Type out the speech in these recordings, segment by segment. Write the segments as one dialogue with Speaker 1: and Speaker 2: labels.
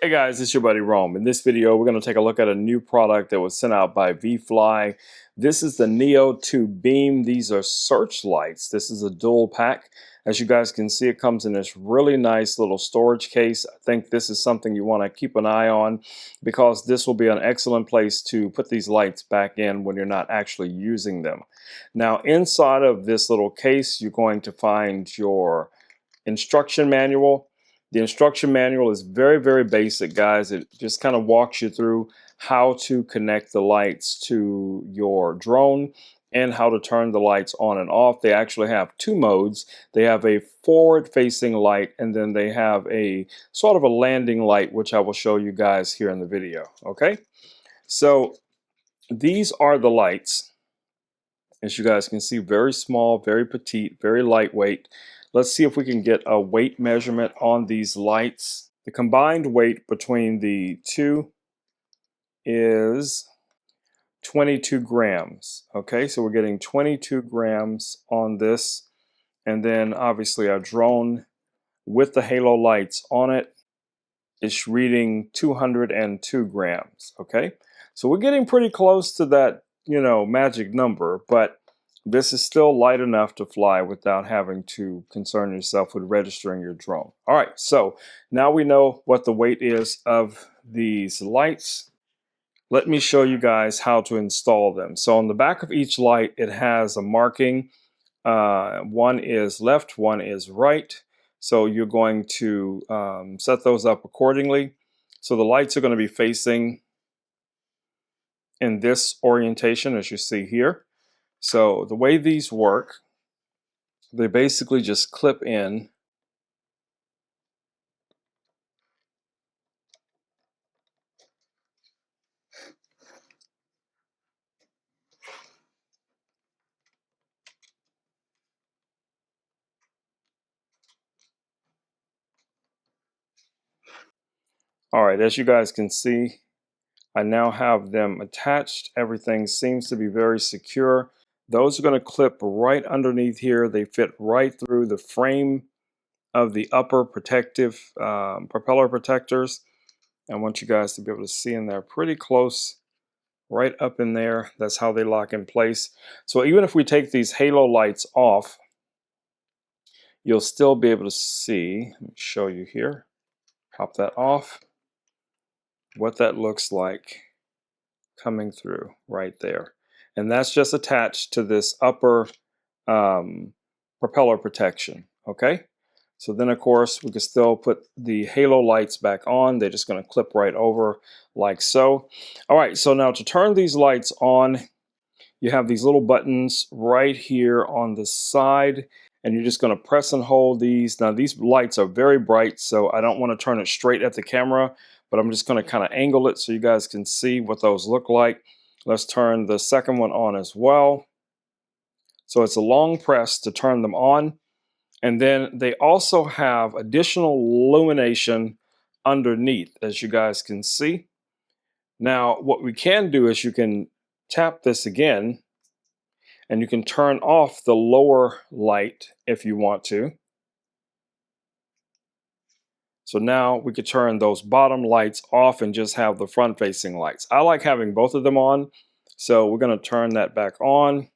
Speaker 1: Hey guys, it's your buddy Rome. In this video, we're going to take a look at a new product that was sent out by VIFLY. This is the Neo2Beam. These are searchlights. This is a dual pack. As you guys can see, it comes in this really nice little storage case. I think this is something you want to keep an eye on because this will be an excellent place to put these lights back in when you're not actually using them. Now, inside of this little case, you're going to find your instruction manual. The instruction manual is very, very basic, guys. It just kind of walks you through how to connect the lights to your drone and how to turn the lights on and off. They actually have two modes. They have a forward-facing light, and then they have a sort of a landing light, which I will show you guys here in the video, okay? So these are the lights. As you guys can see, very small, very petite, very lightweight. Let's see if we can get a weight measurement on these lights. The combined weight between the two is 22 grams. Okay, so we're getting 22 grams on this. And then obviously our drone with the halo lights on it is reading 202 grams. Okay, so we're getting pretty close to that, magic number, but this is still light enough to fly without having to concern yourself with registering your drone. All right, so now we know what the weight is of these lights. Let me show you guys how to install them. So on the back of each light, it has a marking. One is left, one is right. So you're going to set those up accordingly. So the lights are going to be facing in this orientation, as you see here. So the way these work, they basically just clip in. All right, as you guys can see, I now have them attached. Everything seems to be very secure. Those are going to clip right underneath here. They fit right through the frame of the upper protective propeller protectors. I want you guys to be able to see in there pretty close, right up in there. That's how they lock in place. So even if we take these halo lights off, you'll still be able to see. Let me show you here. Pop that off. What that looks like coming through right there. And that's just attached to this upper propeller protection, okay? So then, of course, we can still put the halo lights back on. They're just going to clip right over like so. All right, so now to turn these lights on, you have these little buttons right here on the side, and you're just going to press and hold these. Now, these lights are very bright, so I don't want to turn it straight at the camera, but I'm just going to kind of angle it so you guys can see what those look like. Let's turn the second one on as well. So it's a long press to turn them on. And then they also have additional illumination underneath, as you guys can see. Now, what we can do is you can tap this again, and you can turn off the lower light if you want to. So now we could turn those bottom lights off and just have the front-facing lights. I like having both of them on, so we're going to turn that back on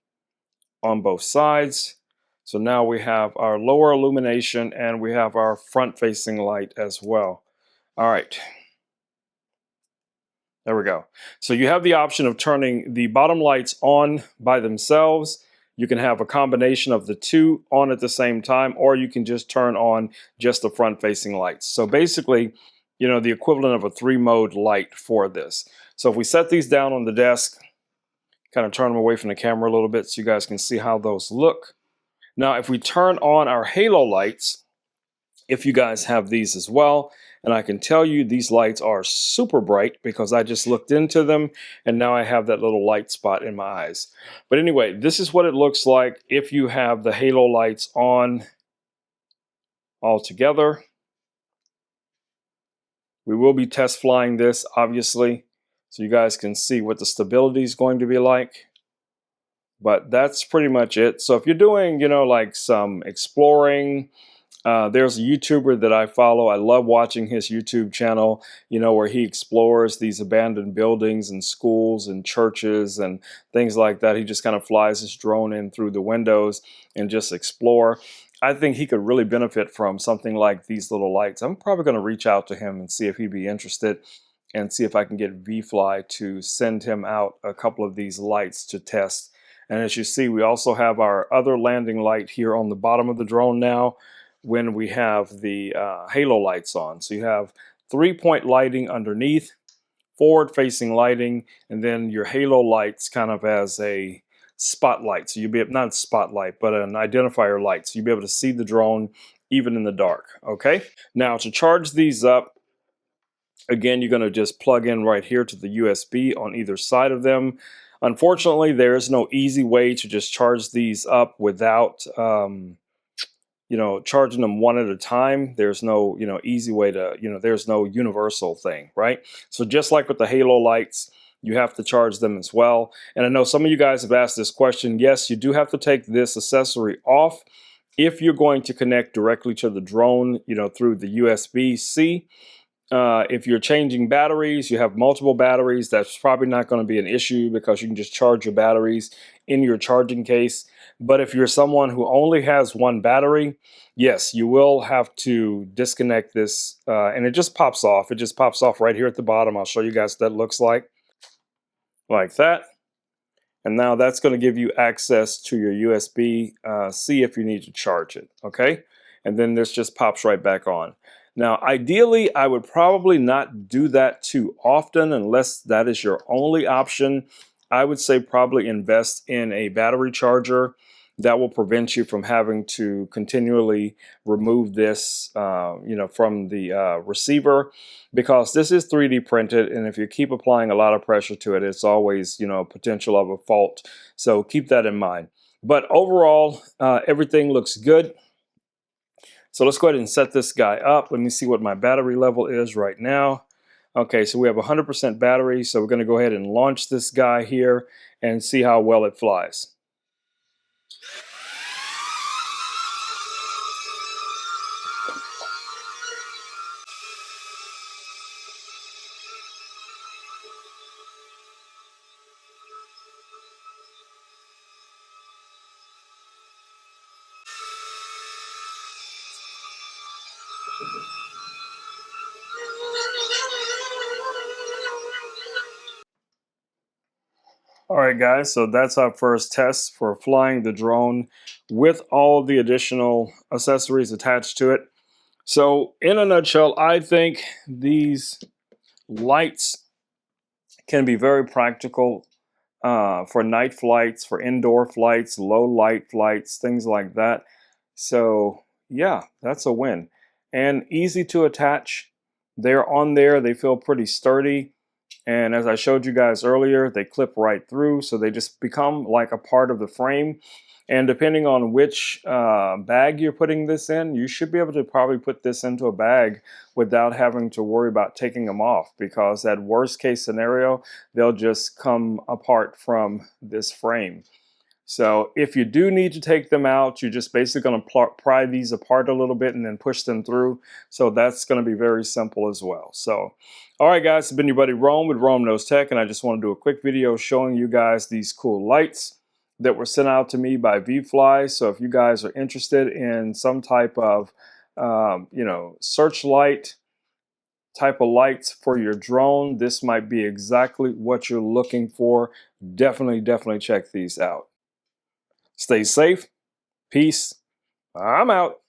Speaker 1: both sides. So now we have our lower illumination and we have our front-facing light as well. All right. There we go. So you have the option of turning the bottom lights on by themselves. You can have a combination of the two on at the same time, or you can just turn on just the front-facing lights. So basically, the equivalent of a 3-mode light for this. So if we set these down on the desk, kind of turn them away from the camera a little bit so you guys can see how those look. Now, if we turn on our halo lights, if you guys have these as well, and I can tell you these lights are super bright because I just looked into them and now I have that little light spot in my eyes. But anyway, this is what it looks like if you have the halo lights on all together. We will be test flying this, obviously, so you guys can see what the stability is going to be like. But that's pretty much it. So if you're doing, like some exploring, There's a YouTuber that I follow. I love watching his YouTube channel, you know, where he explores these abandoned buildings and schools and churches and things like that. He just kind of flies his drone in through the windows and just explore. I think he could really benefit from something like these little lights. I'm probably going to reach out to him and see if he'd be interested and see if I can get VIFLY to send him out a couple of these lights to test. And as you see, we also have our other landing light here on the bottom of the drone now when we have the halo lights on. So you have 3-point lighting underneath, forward-facing lighting, and then your halo lights kind of as a spotlight. So you'll be, not spotlight, but an identifier light. So you'll be able to see the drone even in the dark, okay? Now to charge these up, again, you're gonna just plug in right here to the USB on either side of them. Unfortunately, there is no easy way to just charge these up without you know, charging them one at a time. There's no, you know, easy way to, you know, there's no universal thing, right? So just like with the halo lights, you have to charge them as well. And I know some of you guys have asked this question. Yes, you do have to take this accessory off if you're going to connect directly to the drone, you know, through the USB-C. If you're changing batteries, you have multiple batteries, that's probably not going to be an issue because you can just charge your batteries in your charging case. But if you're someone who only has one battery, yes, you will have to disconnect this and it just pops off. It just pops off right here at the bottom. I'll show you guys what that looks like that. And now that's going to give you access to your USB-C if you need to charge it, okay? And then this just pops right back on. Now, ideally, I would probably not do that too often unless that is your only option. I would say probably invest in a battery charger. That will prevent you from having to continually remove this, you know, from the receiver, because this is 3D printed, and if you keep applying a lot of pressure to it, it's always, you know, potential of a fault. So keep that in mind. But overall, everything looks good. So let's go ahead and set this guy up. Let me see what my battery level is right now. Okay, so we have 100% battery, so we're going to go ahead and launch this guy here and see how well it flies. All right, guys, so that's our first test for flying the drone with all the additional accessories attached to it. So in a nutshell, I think these lights can be very practical for night flights, for indoor flights, low light flights, things like that. So yeah, that's a win. And easy to attach. They're on there, they feel pretty sturdy. And as I showed you guys earlier, they clip right through, so they just become like a part of the frame. And depending on which bag you're putting this in, you should be able to probably put this into a bag without having to worry about taking them off, because that worst case scenario, they'll just come apart from this frame. So if you do need to take them out, you're just basically going to pry these apart a little bit and then push them through. So that's going to be very simple as well. So, all right, guys, it's been your buddy Rome with Rome Knows Tech, and I just want to do a quick video showing you guys these cool lights that were sent out to me by VIFLY. So if you guys are interested in some type of, you know, searchlight type of lights for your drone, this might be exactly what you're looking for. Definitely check these out. Stay safe. Peace. I'm out.